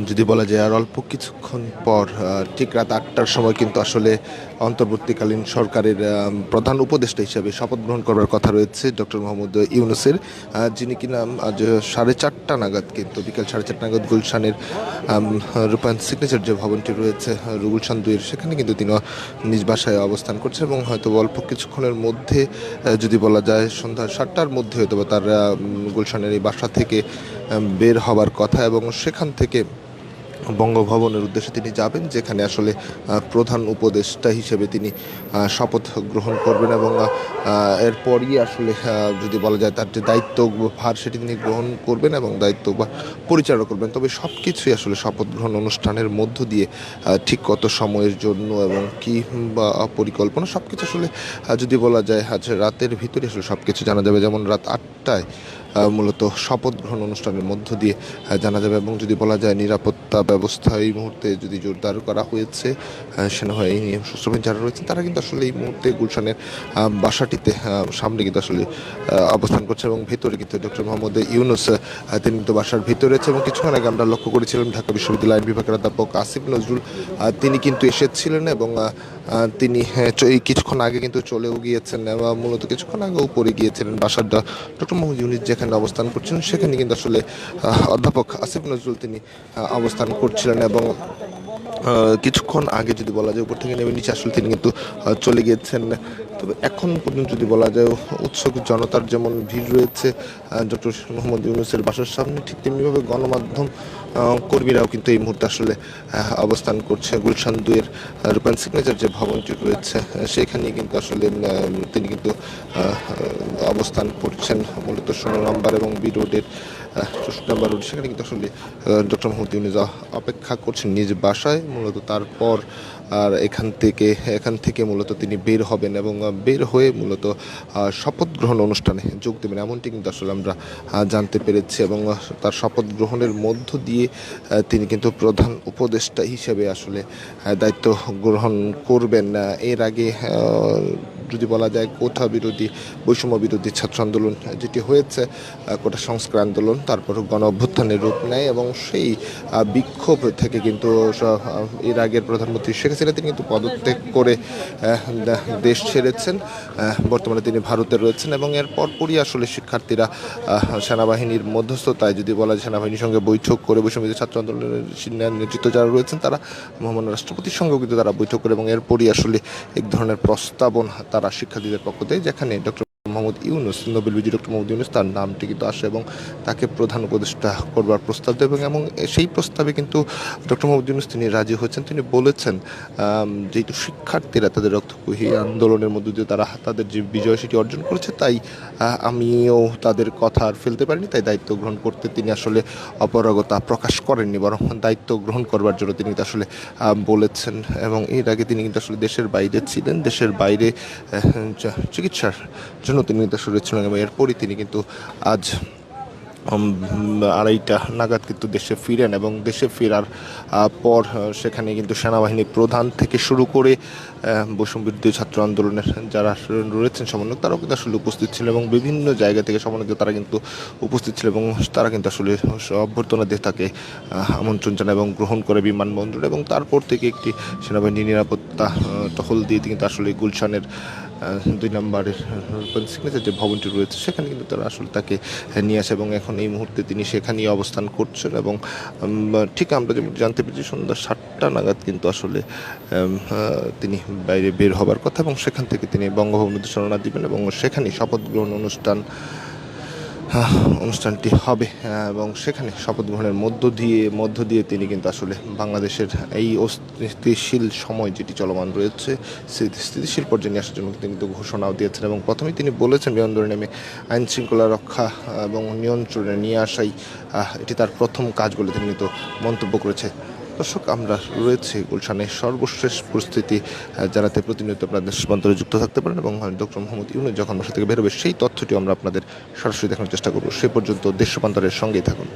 যদি বলা যায় আর অল্প কিছুক্ষণ পর ঠিক রাত ৮টার সময় কিন্তু আসলে অন্তর্বর্তীকালীন সরকারের প্রধান উপদেষ্টা হিসেবে শপথ গ্রহণ করার কথা রয়েছে ডক্টর মোহাম্মদ ইউনূসের, যিনি কিনা আজ 4:30 নাগাদ কিন্তু বিকেল 4:30 নাগাদ গুলশানের রূপায়ণ সিগনেচার যে ভবনটি রয়েছে গুলশান 2-এর, সেখানে কিন্তু তিনি নিজ বাসায় অবস্থান করছেন এবং হয়তো অল্প কিছুক্ষণের মধ্যে যদি বলা যায় সন্ধ্যা 7টার মধ্যে হয়তো তার গুলশানের এই বাসা থেকে বের হবার কথা এবং সেখান থেকে বঙ্গভবনের উদ্দেশ্যে তিনি যাবেন, যেখানে আসলে প্রধান উপদেষ্টা হিসেবে তিনি শপথ গ্রহণ করবেন এবং এরপরই আসলে যদি বলা যায় তার যে দায়িত্ব ভার সেটি তিনি গ্রহণ করবেন এবং দায়িত্ব বা পরিচালনা করবেন। তবে সব কিছুই আসলে শপথ গ্রহণ অনুষ্ঠানের মধ্য দিয়ে ঠিক কত সময়ের জন্য এবং কি বা পরিকল্পনা সব কিছু আসলে যদি বলা যায় আজ রাতের ভিতরে আসলে সব কিছু জানা যাবে। যেমন রাত 8টায় মূলত শপথ গ্রহণ অনুষ্ঠানের মধ্য দিয়ে জানা যাবে এবং যদি বলা যায় নিরাপত্তা ব্যবস্থা এই মুহূর্তে যদি জোরদার করা হয়েছে, সেনাবাহিনী সশস্ত্র যারা রয়েছেন তারা কিন্তু আসলে এই মুহূর্তে গুলশানের বাসাটিতে সামনে কিন্তু আসলে অবস্থান করছে এবং ভেতরে কিন্তু ডক্টর মোহাম্মদ ইউনূস তিনি কিন্তু বাসার ভিতরে রয়েছে এবং কিছুক্ষণ আগে আমরা লক্ষ্য করেছিলাম ঢাকা বিশ্ববিদ্যালয় আইন বিভাগের অধ্যাপক আসিফ নজরুল তিনি কিন্তু এসেছিলেন এবং তিনি এই কিছুক্ষণ আগে কিন্তু চলেও গিয়েছেন এবং মূলত কিছুক্ষণ আগেও পড়ে গিয়েছিলেন বাসার ডক্টর মোহাম্মদ ইউনূস যেখানে অবস্থান করছেন সেখানে কিন্তু আসলে অধ্যাপক আসিফ নজরুল তিনি অবস্থান করছিলেন এবং কিছুক্ষণ আগে যদি বলা যায় উপর থেকে নেমে নিচে আসলে তিনি কিন্তু চলে গিয়েছেন। তবে এখন পর্যন্ত যদি বলা যায় উৎসুক জনতার যেমন ভিড় রয়েছে ডক্টর মোহাম্মদ ইউনূসের বাসার সামনে, ঠিক তেমনিভাবে গণমাধ্যম কর্মীরাও কিন্তু এই মুহূর্তে আসলে অবস্থান করছে গুলশান 2-এর রূপায়ণ সিগনেচার যে ভবনটি রয়েছে সেখানে কিন্তু আসলে তিনি কিন্তু অবস্থান করছেন মূলত 16 নম্বর এবং বি রোডের 64 নম্বর রোড, সেখানে কিন্তু আসলে ডক্টর মোহাম্মদ ইউনূস অপেক্ষা করছেন নিজ বাসায় মূলত। তারপর আর এখান থেকে মূলত তিনি বের হবেন এবং বের হয়ে মূলত শপথ গ্রহণ অনুষ্ঠানে যোগ দেবেন, এমনটি কিন্তু আসলে আমরা জানতে পেরেছি এবং তার শপথ গ্রহণের মধ্য দিয়ে তিনি কিন্তু প্রধান উপদেষ্টা হিসেবে আসলে দায়িত্ব গ্রহণ করবেন। এর আগে যদি বলা যায় কোটা বিরোধী বৈষম্য বিরোধী ছাত্র আন্দোলন যেটি হয়েছে, কোটা সংস্কার আন্দোলন, তারপর গণ অভ্যুত্থানের রূপ নেয় এবং সেই বিক্ষোভ থেকে কিন্তু এর আগের প্রধানমন্ত্রী শেখ হাসিনা তিনি কিন্তু পদত্যাগ করে দেশ ছেড়েছেন। বর্তমানে তিনি ভারতে রয়েছেন এবং এর পরপরই আসলে শিক্ষার্থীরা সেনাবাহিনীর মধ্যস্থতায় যদি বলা যায় সেনাবাহিনীর সঙ্গে বৈঠক করে বৈষম্য বিরোধী ছাত্র আন্দোলনের নেতৃত্ব যারা রয়েছেন তারা মহামান্য রাষ্ট্রপতির সঙ্গেও কিন্তু তারা বৈঠক করে এবং এরপরই আসলে এক ধরনের প্রস্তাবন তারা শিক্ষার্থীদের পক্ষ থেকে, যেখানে ডক্টর মোহাম্মদ ইউনূস নোবেল বিজয়ী ডক্টর মোহাম্মদ ইউনূস তার নামটি কিন্তু আসে এবং তাকে প্রধান উপদেষ্টা করবার প্রস্তাব দেয় এবং সেই প্রস্তাবে কিন্তু ডক্টর মোহাম্মদ ইউনূস তিনি রাজি হয়েছেন। তিনি বলেছেন যেহেতু শিক্ষার্থীরা তাদের রক্তক্ষয়ী আন্দোলনের মধ্য দিয়ে তারা তাদের যে বিজয় সেটি অর্জন করেছে, তাই আমিও তাদের কথা আর ফেলতে পারিনি, তাই দায়িত্ব গ্রহণ করতে তিনি আসলে অপারগতা প্রকাশ করেননি, বরং দায়িত্ব গ্রহণ করবার জন্য তিনি আসলে বলেছেন এবং এর আগে তিনি কিন্তু আসলে দেশের বাইরে ছিলেন, দেশের বাইরে চিকিৎসার জন্য তিনি কিন্তু আসলে ছিলেন এবং এরপরই তিনি কিন্তু আজ 2:30 নাগাদ কিন্তু দেশে ফিরেন এবং দেশে ফেরার পর সেখানে কিন্তু সেনাবাহিনীর প্রধান থেকে শুরু করে বৈষম্য বিরোধী ছাত্র আন্দোলনের যারা রয়েছেন সমন্বয়ক তারাও কিন্তু আসলে উপস্থিত ছিল এবং বিভিন্ন জায়গা থেকে সমন্বয়ক তারা কিন্তু উপস্থিত ছিল এবং তারা কিন্তু আসলে অভ্যর্থনা দিয়ে তাকে আমন্ত্রণ জানায় এবং গ্রহণ করে বিমানবন্দর এবং তারপর থেকে একটি সেনাবাহিনী নিরাপত্তা টহল দিয়ে কিন্তু আসলে গুলশানের 2 নম্বরের সিগনেচার যে ভবনটি রয়েছে সেখানে কিন্তু তারা আসলে তাকে নিয়ে আসে এবং এখন এই মুহূর্তে তিনি সেখানেই অবস্থান করছেন এবং ঠিক আমরা যেমন জানতে পেরেছি সন্ধ্যা 7টা নাগাদ কিন্তু আসলে তিনি বাইরে বের হবার কথা এবং সেখান থেকে তিনি বঙ্গভবনে রওনা দিবেন এবং সেখানেই শপথ গ্রহণ অনুষ্ঠানটি হবে এবং সেখানে শপথ গ্রহণের মধ্য দিয়ে তিনি কিন্তু আসলে বাংলাদেশের এই অস্থিতিশীল সময় যেটি চলমান রয়েছে স্থিতিশীল পর্যায়ে নিয়ে আসার জন্য তিনি কিন্তু ঘোষণাও দিয়েছেন এবং প্রথমেই তিনি বলেছেন বিমানবন্দরে নেমে আইন শৃঙ্খলা রক্ষা এবং নিয়ন্ত্রণে নিয়ে আসাই এটি তার প্রথম কাজ বলে তিনি কিন্তু মন্তব্য করেছে। দর্শক, আমরা রয়েছে গুলশানের সর্বশেষ পরিস্থিতি জানাতে প্রতিনিয়ত আপনাদের সমান্তরে যুক্ত থাকতে পারেন এবং ডক্টর মোহাম্মদ ইউনূস যখন বাসা থেকে বেরোবে সেই তথ্যটি আমরা আপনাদের সরাসরি দেখানোর চেষ্টা করব। সে পর্যন্ত দেশ রূপান্তরের সঙ্গেই থাকুন।